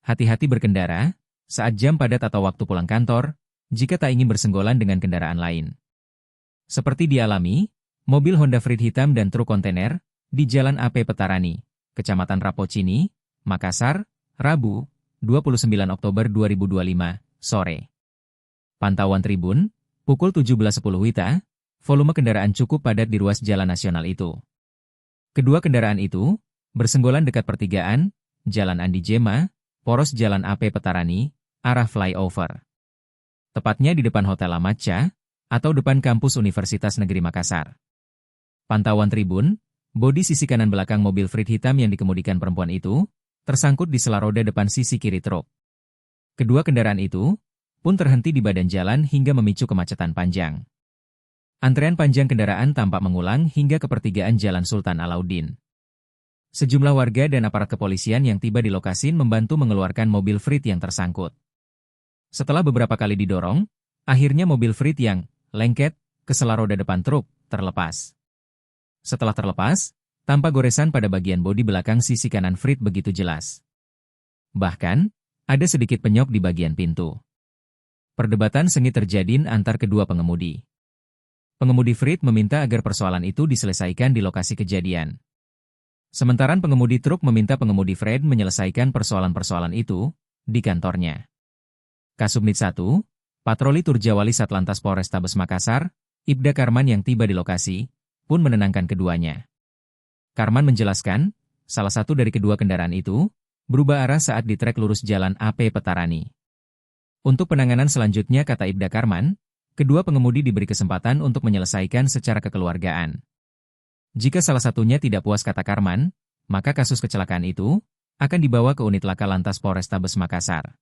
hati-hati berkendara saat jam padat atau waktu pulang kantor, jika tak ingin bersenggolan dengan kendaraan lain. Seperti dialami, mobil Honda Freed hitam dan truk kontainer di Jalan AP Petarani, Kecamatan Rapocini, Makassar, Rabu, 29 Oktober 2025, sore. Pantauan Tribun, pukul 17.10 WITA, volume kendaraan cukup padat di ruas jalan nasional itu. Kedua kendaraan itu bersenggolan dekat pertigaan, Jalan Andi Jema, poros Jalan AP Petarani, arah flyover. Tepatnya di depan Hotel Amatca, atau depan kampus Universitas Negeri Makassar. Pantauan Tribun, bodi sisi kanan belakang mobil Freed hitam yang dikemudikan perempuan itu, tersangkut di sela roda depan sisi kiri truk. Kedua kendaraan itu pun terhenti di badan jalan hingga memicu kemacetan panjang. Antrean panjang kendaraan tampak mengulang hingga ke pertigaan Jalan Sultan Alauddin. Sejumlah warga dan aparat kepolisian yang tiba di lokasi membantu mengeluarkan mobil Freed yang tersangkut. Setelah beberapa kali didorong, akhirnya mobil Freed yang lengket ke sela roda depan truk terlepas. Setelah terlepas, tampak goresan pada bagian bodi belakang sisi kanan Freed begitu jelas. Bahkan, ada sedikit penyok di bagian pintu. Perdebatan sengit terjadi antar kedua pengemudi. Pengemudi Freed meminta agar persoalan itu diselesaikan di lokasi kejadian. Sementara pengemudi truk meminta pengemudi Freed menyelesaikan persoalan-persoalan itu di kantornya. Kasubnit 1, Patroli Turjawali Satlantas Polrestabes Makassar, Ibda Karman yang tiba di lokasi, pun menenangkan keduanya. Karman menjelaskan, salah satu dari kedua kendaraan itu berubah arah saat di trek lurus Jalan AP Petarani. Untuk penanganan selanjutnya, kata Ibda Karman, kedua pengemudi diberi kesempatan untuk menyelesaikan secara kekeluargaan. Jika salah satunya tidak puas, kata Karman, maka kasus kecelakaan itu akan dibawa ke unit laka lantas Polrestabes Makassar.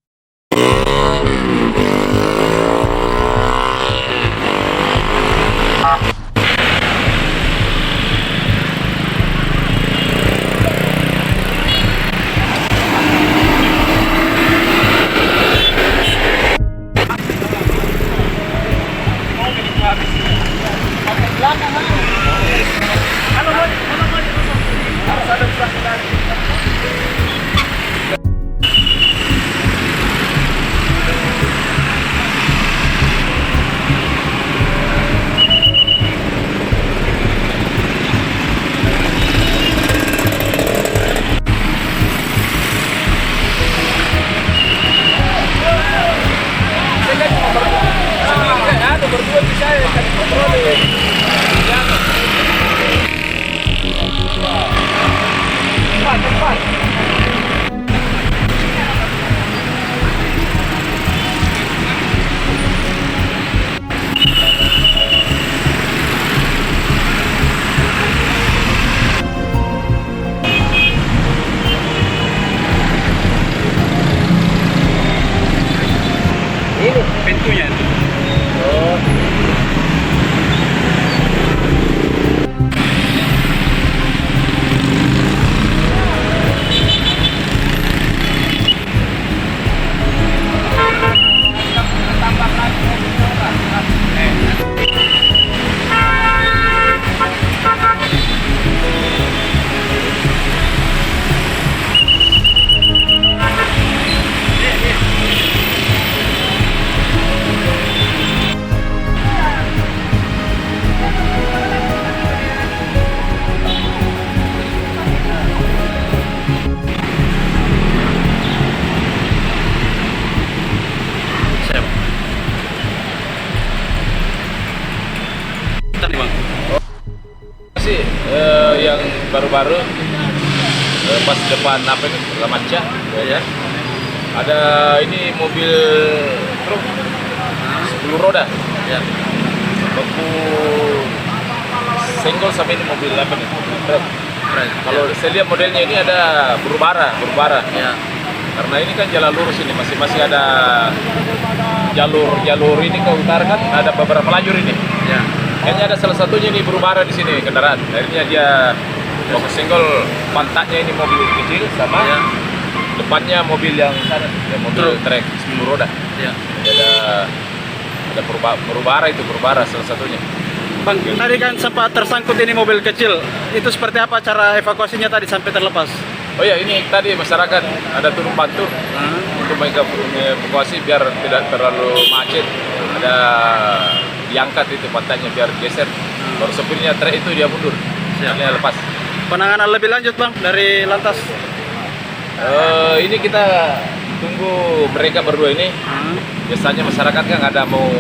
Ini pintunya. Oh. Yang baru-baru pas depan apa itu Amatca ya, ada ini mobil truk 10 roda ya, baku senggol sama ini mobil apa nih, truk. Kalau saya lihat modelnya ini ada berubara ya, karena ini kan jalan lurus, ini masih ada jalur ini ke utara kan ada beberapa lajur ini ya. Kayaknya ada salah satunya nih berubara di sini kendaraan. Akhirnya dia baku senggol pantatnya ini mobil kecil sama ya, depannya mobil yang sana, ya, mobil trek 10 roda. Ya. Ada berubara salah satunya. Bang, tadi kan sempat tersangkut ini mobil kecil. Itu seperti apa cara evakuasinya tadi sampai terlepas? Oh ya, ini tadi masyarakat ada turun bantu untuk mengevakuasi biar tidak terlalu macet. Ada diangkat itu pantatnya biar geser. Baru sopirnya trek itu dia mundur. Dia lepas. Penanganan lebih lanjut bang dari lantas. Ini kita tunggu mereka berdua ini. Biasanya masyarakat kan ada mau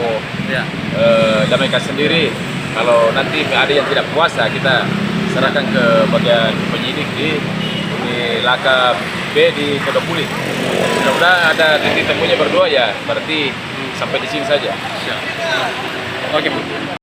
damaikan sendiri. Kalau nanti ada yang tidak puasa, kita serahkan ke bagian penyidik di Laka B di Pondok Puli. Mudah-mudahan ada titik temunya berdua ya. Berarti sampai di sini saja. Oke.